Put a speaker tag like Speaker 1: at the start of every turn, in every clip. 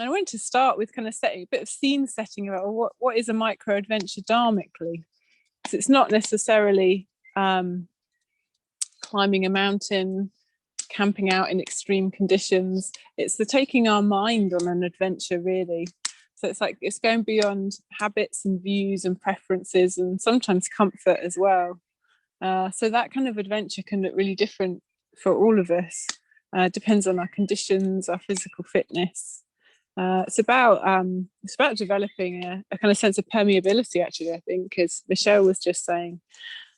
Speaker 1: I want to start with kind of setting a bit of scene setting about what is a micro adventure dharmically. So it's not necessarily climbing a mountain, camping out in extreme conditions. It's the taking our mind on an adventure, really. So it's like it's going beyond habits and views and preferences and sometimes comfort as well. So that kind of adventure can look really different for all of us. Depends on our conditions, our physical fitness. It's about developing a kind of sense of permeability, actually, I think, as Michelle was just saying,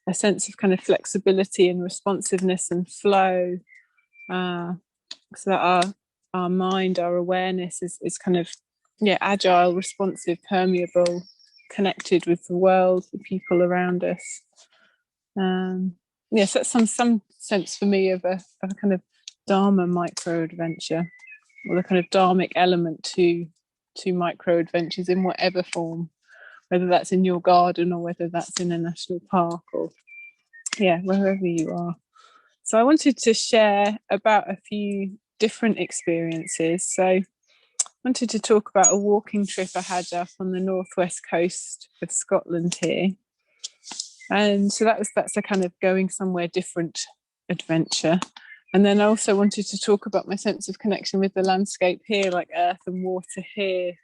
Speaker 1: a sense of kind of flexibility and responsiveness and flow, so that our mind, our awareness is kind of agile, responsive, permeable, connected with the world, the people around us. So that's some sense for me of a kind of Dharma micro adventure, or the kind of dharmic element to micro adventures in whatever form, whether that's in your garden or whether that's in a national park or wherever you are. So I wanted to share about a few different experiences. So I wanted to talk about a walking trip I had up on the northwest coast of Scotland here. And so that's a kind of going somewhere different adventure. And then I also wanted to talk about my sense of connection with the landscape here, like earth and water here.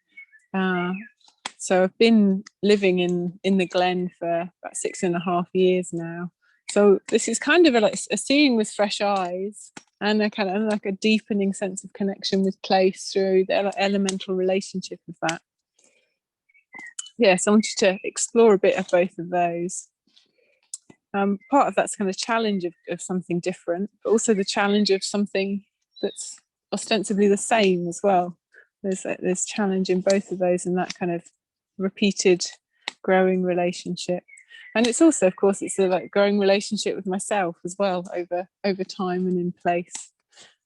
Speaker 1: So I've been living in the Glen for about 6.5 years now. So this is kind of like a seeing with fresh eyes, and a kind of like a deepening sense of connection with place through the elemental relationship of that. So I wanted to explore a bit of both of those. Part of that's kind of challenge of something different, but also the challenge of something that's ostensibly the same as well. There's challenge in both of those, and that kind of repeated growing relationship. And it's also, of course, it's a like growing relationship with myself as well over time and in place,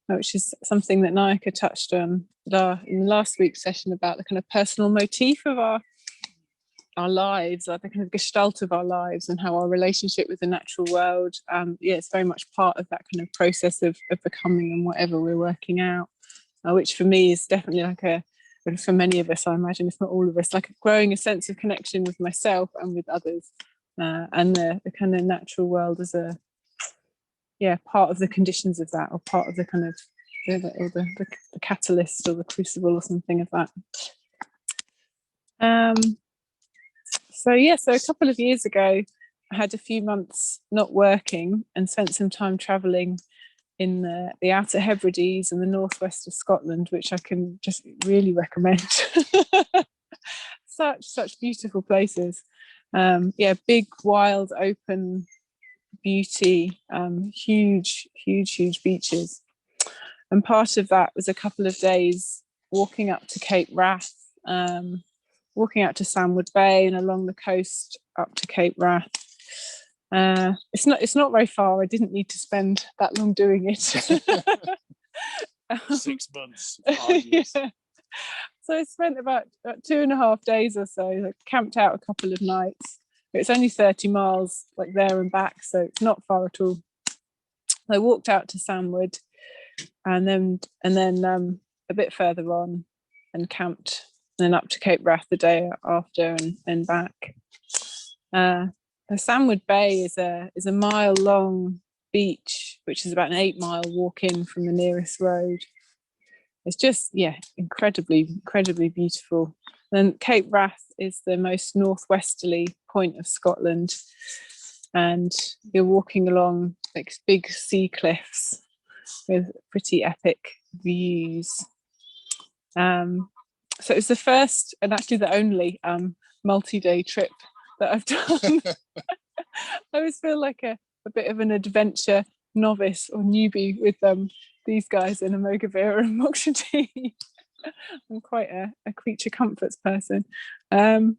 Speaker 1: which is something that Nayaka touched on in last week's session about the kind of personal motif of our lives, the kind of gestalt of our lives, and how our relationship with the natural world, it's very much part of that kind of process of becoming and whatever we're working out, which for me is definitely like and for many of us, I imagine, if not all of us, like growing a sense of connection with myself and with others, and the kind of natural world as a part of the conditions of that, or part of the kind of the catalyst or the crucible or something of that. So a couple of years ago, I had a few months not working and spent some time travelling in the Outer Hebrides and the northwest of Scotland, which I can just really recommend. Such beautiful places. Big, wild, open beauty, huge beaches. And part of that was a couple of days walking up to Cape Wrath, walking out to Sandwood Bay and along the coast up to Cape Wrath. It's not very far. I didn't need to spend that long doing it.
Speaker 2: 6 months.
Speaker 1: So I spent about 2.5 days or so. I camped out a couple of nights. It's only 30 miles like there and back, so it's not far at all. I walked out to Sandwood and then a bit further on and camped, and then up to Cape Wrath the day after and back. Sandwood Bay is a mile-long beach, which is about an 8-mile walk in from the nearest road. It's just, incredibly beautiful. Then Cape Wrath is the most northwesterly point of Scotland, and you're walking along like big sea cliffs with pretty epic views. So it's the first and actually the only multi-day trip that I've done. I always feel like a bit of an adventure novice or newbie with these guys in Amogavira and Mokshati. I'm quite a creature comforts person. But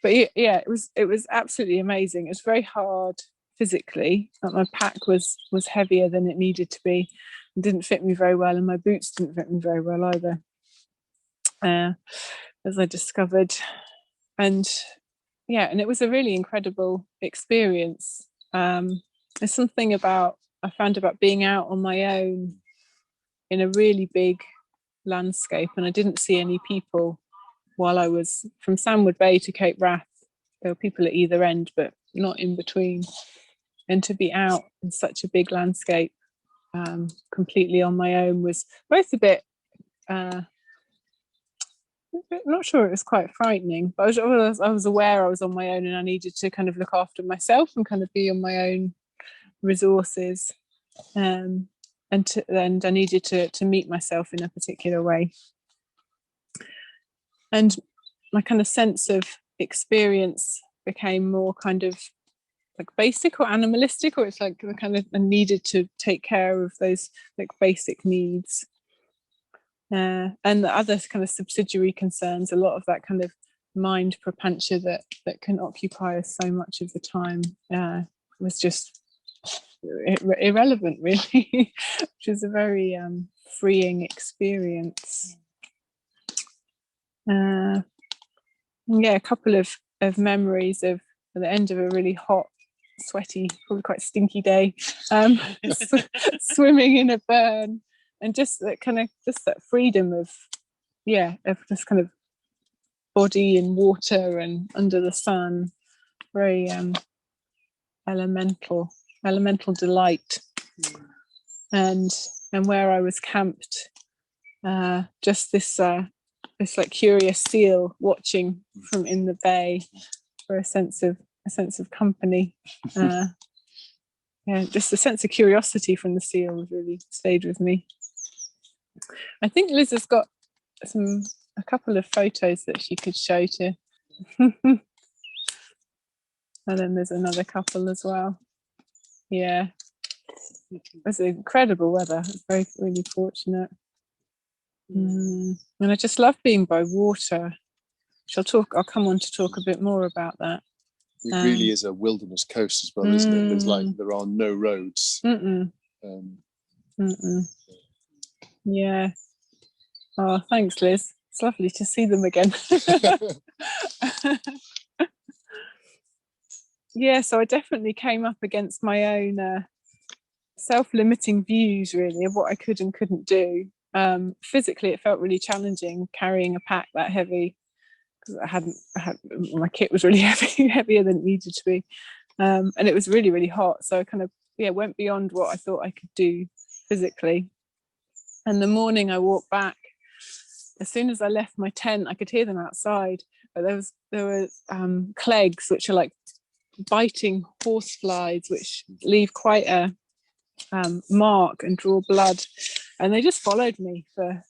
Speaker 1: it was absolutely amazing. It was very hard physically. My pack was heavier than it needed to be. It didn't fit me very well, and my boots didn't fit me very well either, as I discovered. And it was a really incredible experience. There's something I found about being out on my own in a really big landscape, and I didn't see any people while I was from Sandwood Bay to Cape Wrath. There were people at either end, but not in between. And to be out in such a big landscape completely on my own was both a bit, not sure, it was quite frightening, but I was aware I was on my own and I needed to kind of look after myself and kind of be on my own resources. And I needed to meet myself in a particular way. And my kind of sense of experience became more kind of like basic or animalistic, or it's like I needed to take care of those like basic needs. And the other kind of subsidiary concerns, a lot of that kind of mind propension that can occupy us so much of the time was just irrelevant, really, which is a very freeing experience. A couple of memories of the end of a really hot, sweaty, probably quite stinky day, swimming in a burn, and just that freedom of this kind of body in water and under the sun, very elemental delight. And where I was camped, just this like curious seal watching from in the bay for a sense of company. Just the sense of curiosity from the seal really stayed with me. I think Liz has got a couple of photos that she could show to. And then there's another couple as well. Yeah, it was incredible weather. It's really fortunate. And I just love being by water. I'll come on to talk a bit more about that.
Speaker 2: It really is a wilderness coast as well, isn't it? There's there are no roads.
Speaker 1: Yeah. Oh, thanks, Liz. It's lovely to see them again. Yeah, so I definitely came up against my own self-limiting views, really, of what I could and couldn't do. Physically, it felt really challenging carrying a pack that heavy, because my kit was really heavier than it needed to be, and it was really, really hot. So I kind of went beyond what I thought I could do physically. And the morning I walked back, as soon as I left my tent, I could hear them outside. But there were clegs, which are like biting horse flies, which leave quite a mark and draw blood, and they just followed me for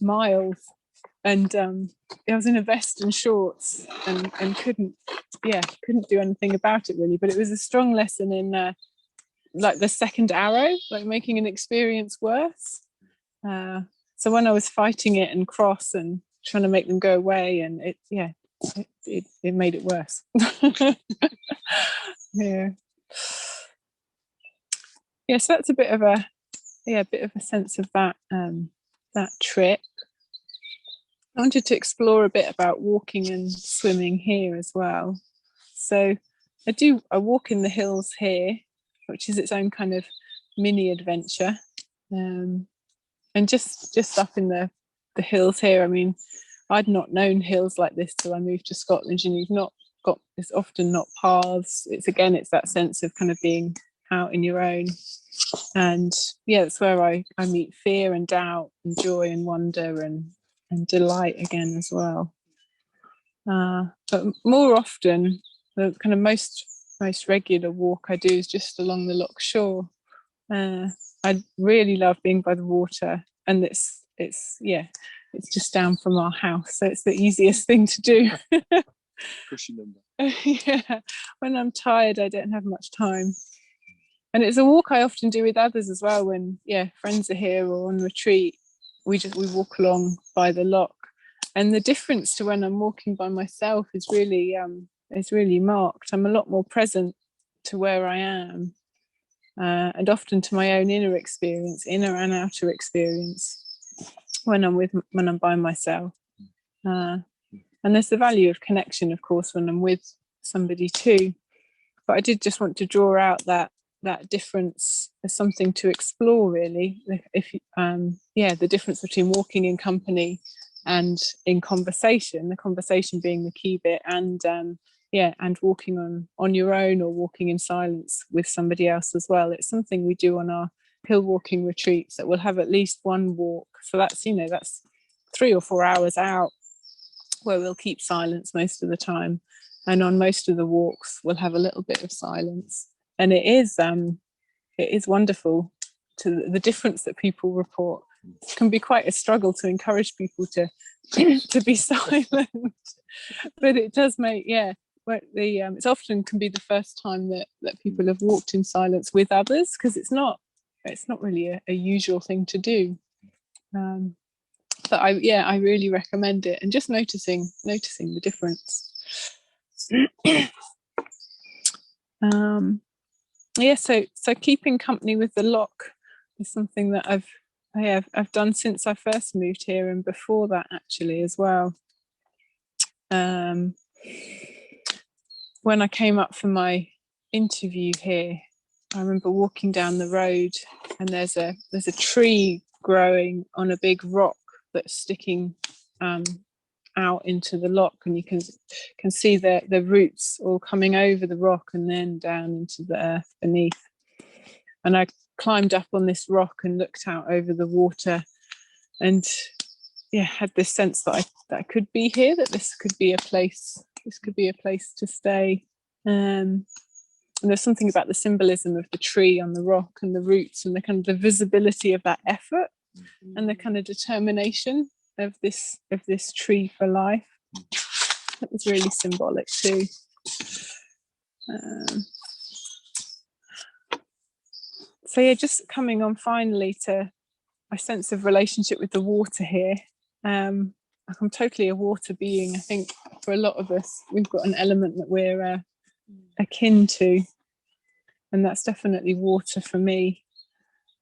Speaker 1: miles. And I was in a vest and shorts and couldn't do anything about it, really. But it was a strong lesson in like the second arrow, like making an experience worse. So when I was fighting it and cross and trying to make them go away, and it made it worse. So that's a bit of a sense of that trip. I wanted to explore a bit about walking and swimming here as well. So I walk in the hills here, which is its own kind of mini adventure. And just up in the hills here, I mean, I'd not known hills like this till I moved to Scotland. It's often not paths. It's that sense of kind of being out in your own. And it's where I meet fear and doubt and joy and wonder and delight again as well. But more often, the kind of most regular walk I do is just along the Loch shore. I really love being by the water, and it's just down from our house, so it's the easiest thing to do.
Speaker 2: Cushy number.
Speaker 1: When I'm tired, I don't have much time, and it's a walk I often do with others as well. When friends are here or on retreat, we walk along by the loch, and the difference to when I'm walking by myself is really marked. I'm a lot more present to where I am. And often to my own inner and outer experience, when I'm by myself. And there's the value of connection, of course, when I'm with somebody too. But I did just want to draw out that that difference as something to explore, really. If the difference between walking in company and in conversation, the conversation being the key bit, and and walking on your own, or walking in silence with somebody else as well. It's something we do on our hill walking retreats, that we'll have at least one walk. So that's 3 or 4 hours out where we'll keep silence most of the time, and on most of the walks we'll have a little bit of silence. And it is wonderful to the difference that people report. It can be quite a struggle to encourage people to to be silent, but it does make it often can be the first time that people have walked in silence with others, because it's not really a usual thing to do. But I really recommend it, and just noticing the difference. So keeping company with the loch is something that I've done since I first moved here, and before that actually as well. When I came up for my interview here, I remember walking down the road, and there's a tree growing on a big rock that's sticking out into the loch, and you can see the roots all coming over the rock and then down into the earth beneath. And I climbed up on this rock and looked out over the water, and had this sense that I could be here, that this could be a place to stay. And there's something about the symbolism of the tree on the rock and the roots, and the kind of the visibility of that effort, and the kind of determination of this tree for life. That was really symbolic too. Just coming on finally to my sense of relationship with the water here. I'm totally a water being. I think for a lot of us, we've got an element that we're akin to, and that's definitely water for me.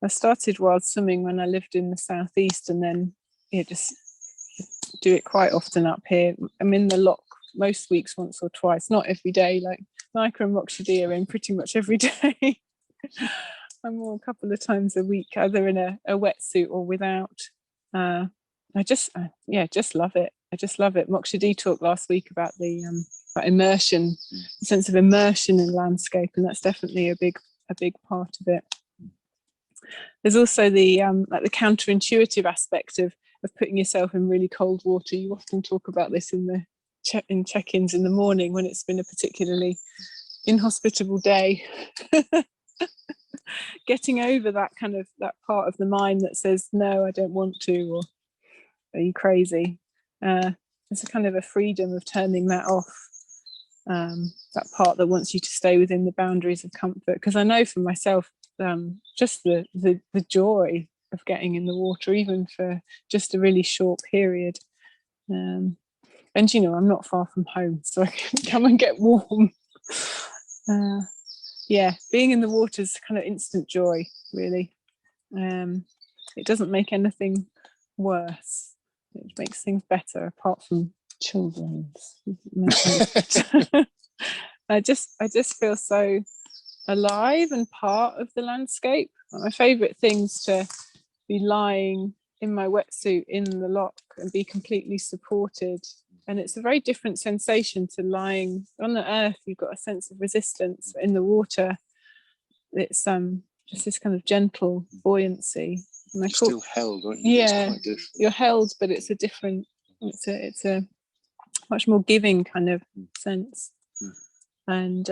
Speaker 1: I started wild swimming when I lived in the southeast, and then just do it quite often up here. I'm in the loch most weeks, once or twice, not every day. Like Nika and Mokshadi are in pretty much every day. I'm more a couple of times a week, either in a wetsuit or without. I just love it. I just love it. Mokshadi talked last week about the about immersion, the sense of immersion in landscape, and that's definitely a big part of it. There's also the the counterintuitive aspect of putting yourself in really cold water. You often talk about this in check-ins in the morning when it's been a particularly inhospitable day. Getting over that part of the mind that says, no, I don't want to, or are you crazy? There's a kind of a freedom of turning that off, that part that wants you to stay within the boundaries of comfort. Because I know for myself, just the joy of getting in the water, even for just a really short period. And I'm not far from home, so I can come and get warm. Being in the water is kind of instant joy, really. It doesn't make anything worse. It makes things better, apart from children's. I just feel so alive and part of the landscape. My favourite things to be lying in my wetsuit in the loch and be completely supported. And it's a very different sensation to lying on the earth. You've got a sense of resistance. In the water, it's just this kind of gentle buoyancy. And
Speaker 2: you're still held, aren't you?
Speaker 1: Yeah, you're held, but it's a much more giving kind of sense. And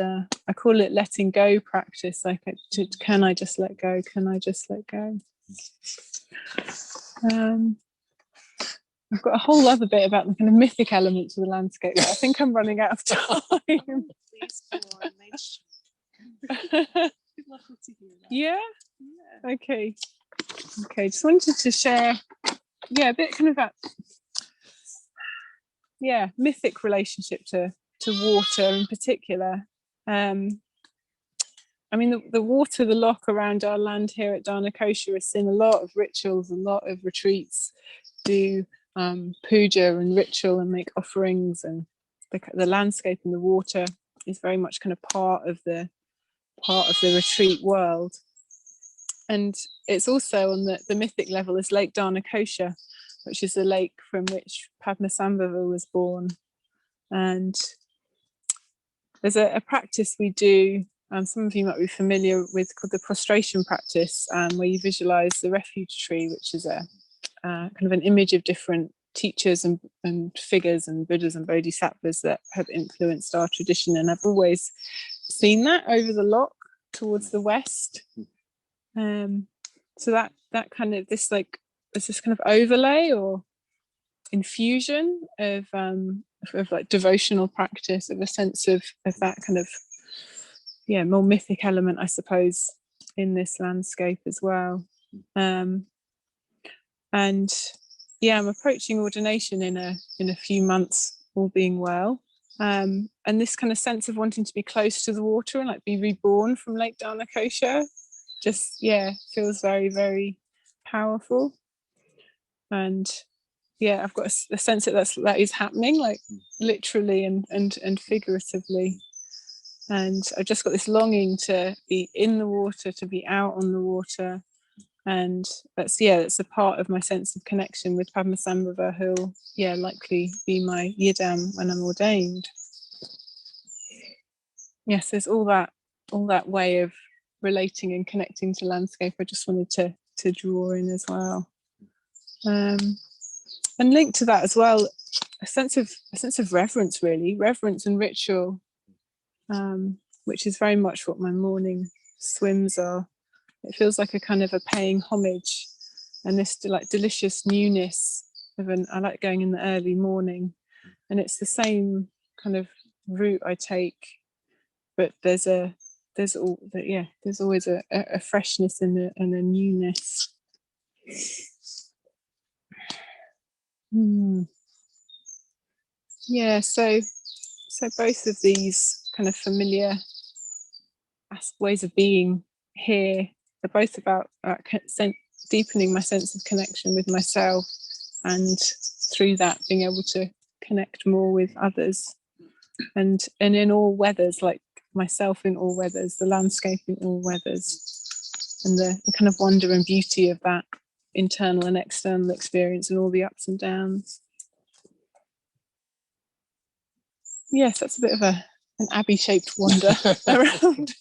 Speaker 1: I call it letting go practice. Like, can I just let go? Can I just let go? I've got a whole other bit about the kind of mythic elements of the landscape, but I think I'm running out of time. Please go on. Yeah? Okay. Just wanted to share, a bit kind of that, mythic relationship to water in particular. The water, the loch around our land here at Dhanakosa has seen a lot of rituals, a lot of retreats, do puja and ritual and make offerings, and the landscape and the water is very much kind of part of the part of the retreat world. And it's also on the mythic level is Lake Dhanakosa, which is the lake from which Padmasambhava was born. And there's a practice we do, some of you might be familiar with, called the prostration practice, where you visualize the refuge tree, which is a kind of an image of different teachers and figures and Buddhas and Bodhisattvas that have influenced our tradition. And I've always seen that over the loch towards the west. So that kind of this like it's this kind of overlay or infusion of like devotional practice, of a sense of that kind of more mythic element, I suppose, in this landscape as well. And I'm approaching ordination in a few months, all being well. And this kind of sense of wanting to be close to the water and like be reborn from Lake Dhanakosa just feels very, very powerful. And I've got a sense that is happening, like literally and figuratively. And I've just got this longing to be in the water, to be out on the water. And that's a part of my sense of connection with Padmasambhava, who'll likely be my yidam when I'm ordained. Yes, there's all that way of relating and connecting to landscape I just wanted to draw in as well. And linked to that as well, a sense of reverence, really, reverence and ritual, which is very much what my morning swims are. It feels like a kind of a paying homage, and this like delicious newness of I like going in the early morning, and it's the same kind of route I take, but there's always a freshness and a newness. So both of these kind of familiar ways of being here are both about deepening my sense of connection with myself, and through that being able to connect more with others, and in all weathers, like myself in all weathers, the landscape in all weathers, and the kind of wonder and beauty of that internal and external experience and all the ups and downs. Yes, that's a bit of an Abi-shaped wander around.